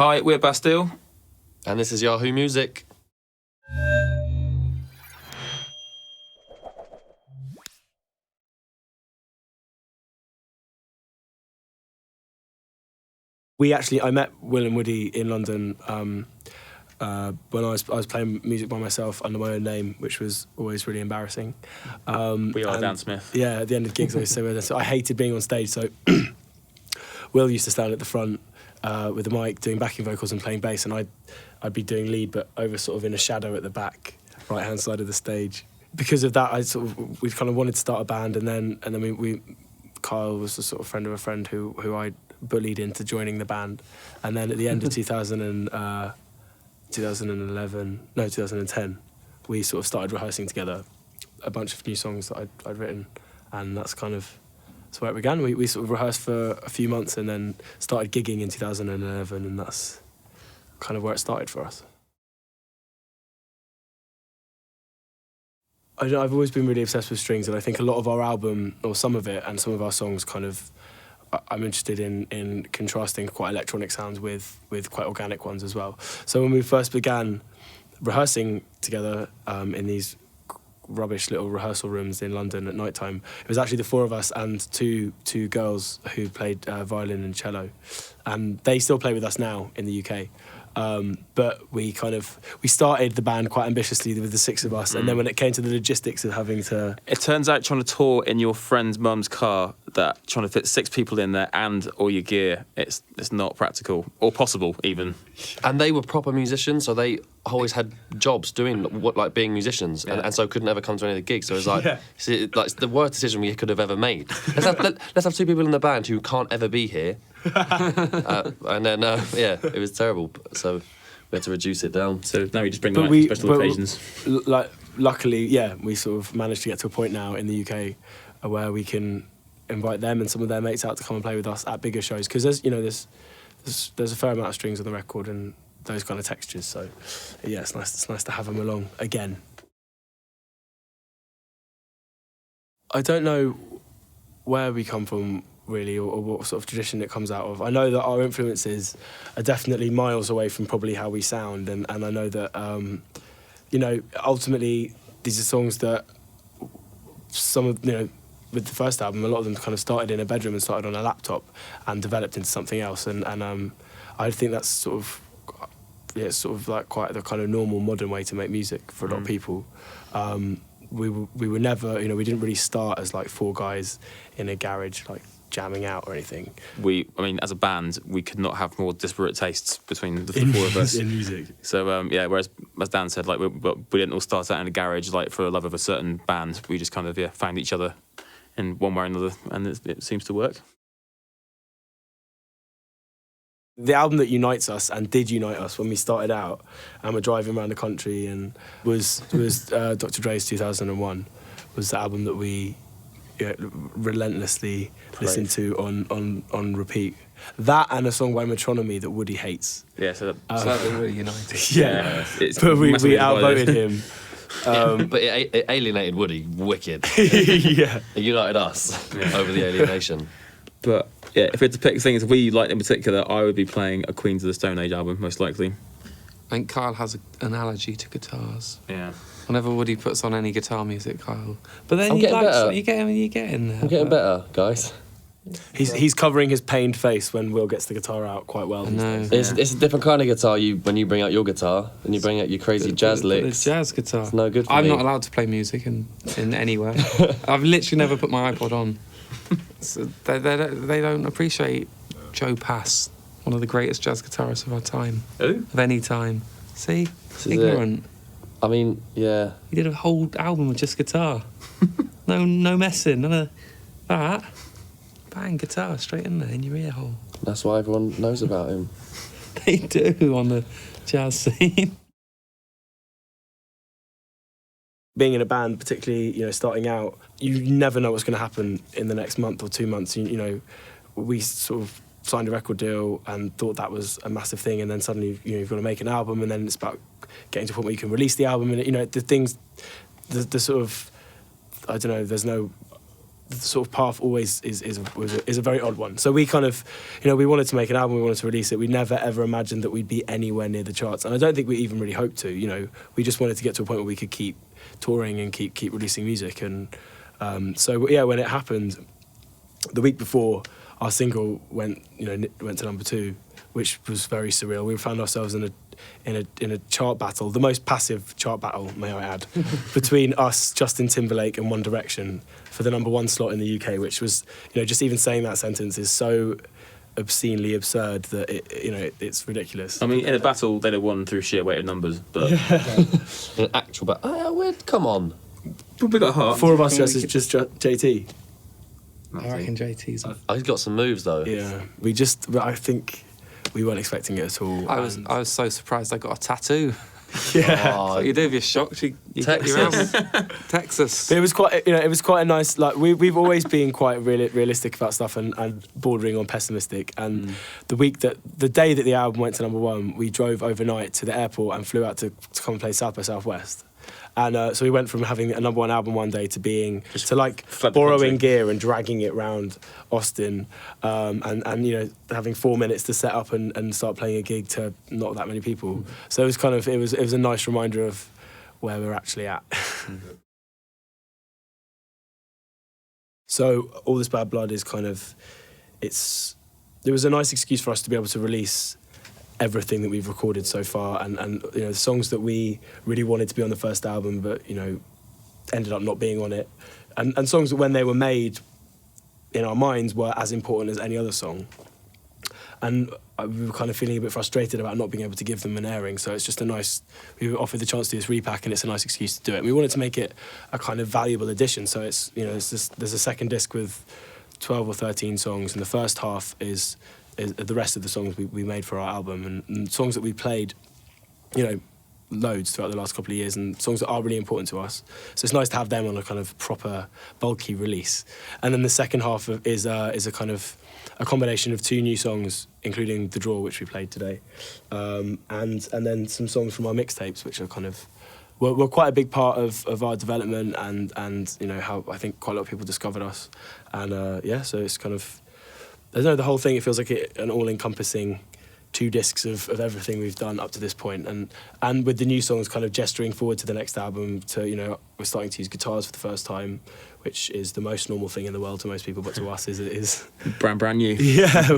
Hi, we're Bastille. And this is Yahoo Music. I met Will and Woody in London when I was playing music by myself under my own name, which was always really embarrassing. We are Dan Smith. Yeah, at the end of gigs, I used to say so I hated being on stage. So Will used to stand at the front with the mic, doing backing vocals and playing bass, and I'd be doing lead, but over sort of in a shadow at the back, right hand side of the stage. Because of that, we kind of wanted to start a band, and then we Kyle was a sort of friend of a friend who I bullied into joining the band, and then at the end of 2010, we sort of started rehearsing together a bunch of new songs that I'd written, and that's where it began. We sort of rehearsed for a few months and then started gigging in 2011, and that's kind of where it started for us. I've always been really obsessed with strings, and I think a lot of our album, or some of it, and some of our songs I'm interested in contrasting quite electronic sounds with quite organic ones as well. So when we first began rehearsing together in these rubbish little rehearsal rooms in London at night time, it was actually the four of us and two girls who played violin and cello, and they still play with us now in the UK. But we started the band quite ambitiously with the six of us, and then when it came to the logistics of having to... It turns out trying to tour in your friend's mum's car, that trying to fit 6 people in there and all your gear, it's not practical, or possible even. And they were proper musicians, so they always had jobs doing being musicians, and so couldn't ever come to any of the gigs. So it was it's the worst decision we could have ever made. Let's have 2 people in the band who can't ever be here. And then it was terrible, so we had to reduce it down. So now we just bring them out for special occasions. Luckily, we sort of managed to get to a point now in the UK where we can invite them and some of their mates out to come and play with us at bigger shows, because there's a fair amount of strings on the record and those kind of textures. So yeah, it's nice to have them along again. I don't know where we come from really, or what sort of tradition it comes out of. I know that our influences are definitely miles away from probably how we sound, and I know that ultimately these are songs that some of with the first album, a lot of them kind of started in a bedroom and started on a laptop and developed into something else, and I think that's sort of like quite the kind of normal modern way to make music for a lot of people. We were never, we didn't really start as like 4 guys in a garage like jamming out or anything. As a band, we could not have more disparate tastes between the 4 of us in music. So whereas as Dan said, like we didn't all start out in a garage like for the love of a certain band. We just kind of found each other in one way or another, and it seems to work. The album that unites us and did unite us when we started out and we're driving around the country and was Dr. Dre's 2001 was the album that we relentlessly listened to on repeat. That and a song by Metronomy that Woody hates. Yeah, so that really united. Yeah, but we outvoted him. But it alienated Woody wicked. Yeah. It united us over the alienation. But yeah, if we had to pick things we liked in particular, I would be playing a Queens of the Stone Age album, most likely. I think Kyle has an allergy to guitars. Yeah. Whenever Woody puts on any guitar music, Kyle. But then you get in there. I'm getting better, guys. He's covering his pained face when Will gets the guitar out quite well. No. It's a different kind of guitar when you bring out your guitar and you bring out your crazy jazz licks. It's jazz guitar. It's no good for I'm me. not allowed to play music in anywhere. I've literally never put my iPod on. So they don't appreciate Joe Pass, one of the greatest jazz guitarists of our time. Who? Of any time. See? This is Ignorant. I mean, yeah. He did a whole album with just guitar. No messing, none of that. Bang, guitar straight in there in your ear hole. That's why everyone knows about him. They do on the jazz scene. Being in a band, particularly, starting out, you never know what's going to happen in the next month or 2 months. We sort of signed a record deal and thought that was a massive thing, and then suddenly, you've got to make an album, and then it's about getting to a point where you can release the album, and the things, the sort of, I don't know, there's no the sort of path always is a very odd one. So we kind of, we wanted to make an album, we wanted to release it. We never ever imagined that we'd be anywhere near the charts, and I don't think we even really hoped to. We just wanted to get to a point where we could keep touring and keep releasing music. And so yeah, when it happened, the week before, our single went to number 2, which was very surreal. We found ourselves in a chart battle, the most passive chart battle, may I add, between us, Justin Timberlake, and One Direction for the number 1 slot in the UK, which was, just even saying that sentence is so obscenely absurd that it's ridiculous. I mean, in a battle, they'd have won through sheer weight of numbers, but In an actual battle, come on. we got heart. 4 of us just JT. I reckon JT's. He's got some moves though. Yeah, I think we weren't expecting it at all. I was so surprised I got a tattoo. Yeah. Oh, What you do if you're shocked, you get your Texas. album. Texas. But it was quite a nice, like, we've always been quite realistic about stuff and bordering on pessimistic. And the day that the album went to number 1, we drove overnight to the airport and flew out to come and play South by Southwest. And so we went from having a number 1 album one day to flood the borrowing country. gear and dragging it around Austin, and having 4 minutes to set up and start playing a gig to not that many people. So it was a nice reminder of where we're actually at. So All This Bad Blood is it was a nice excuse for us to be able to release everything that we've recorded so far, and the songs that we really wanted to be on the first album, but ended up not being on it, and songs that when they were made in our minds were as important as any other song, and we were kind of feeling a bit frustrated about not being able to give them an airing. So it's just we were offered the chance to do this repack, and it's a nice excuse to do it. And we wanted to make it a kind of valuable addition. So it's there's a second disc with 12 or 13 songs, and the first half is the rest of the songs we made for our album, and songs that we played, loads throughout the last couple of years, and songs that are really important to us. So it's nice to have them on a kind of proper, bulky release. And then the second half is a kind of a combination of 2 new songs, including The Draw, which we played today, and then some songs from our mixtapes, which are kind of were quite a big part of our development, and how I think quite a lot of people discovered us. And so it's kind of, I don't know, the whole thing, it feels like an all-encompassing 2 discs of everything we've done up to this point, and with the new songs kind of gesturing forward to the next album, to we're starting to use guitars for the first time, which is the most normal thing in the world to most people, but to us is brand new. Yeah,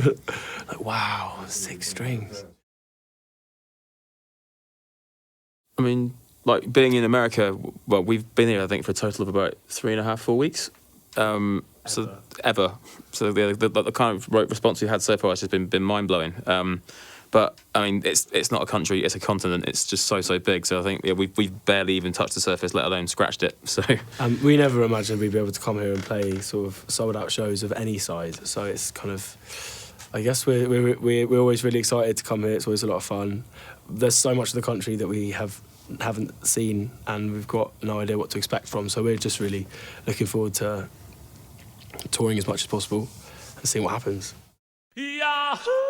like, wow, 6 strings. I mean, like, being in America, well, we've been here, I think, for a total of about 3.5, 4 weeks. So the kind of response we've had so far has just been mind blowing. But I mean, it's not a country; it's a continent. It's just so big. So I think we've barely even touched the surface, let alone scratched it. So we never imagined we'd be able to come here and play sort of sold out shows of any size. So it's kind of, I guess we're always really excited to come here. It's always a lot of fun. There's so much of the country that we haven't seen, and we've got no idea what to expect from. So we're just really looking forward to touring as much as possible and seeing what happens. Yahoo!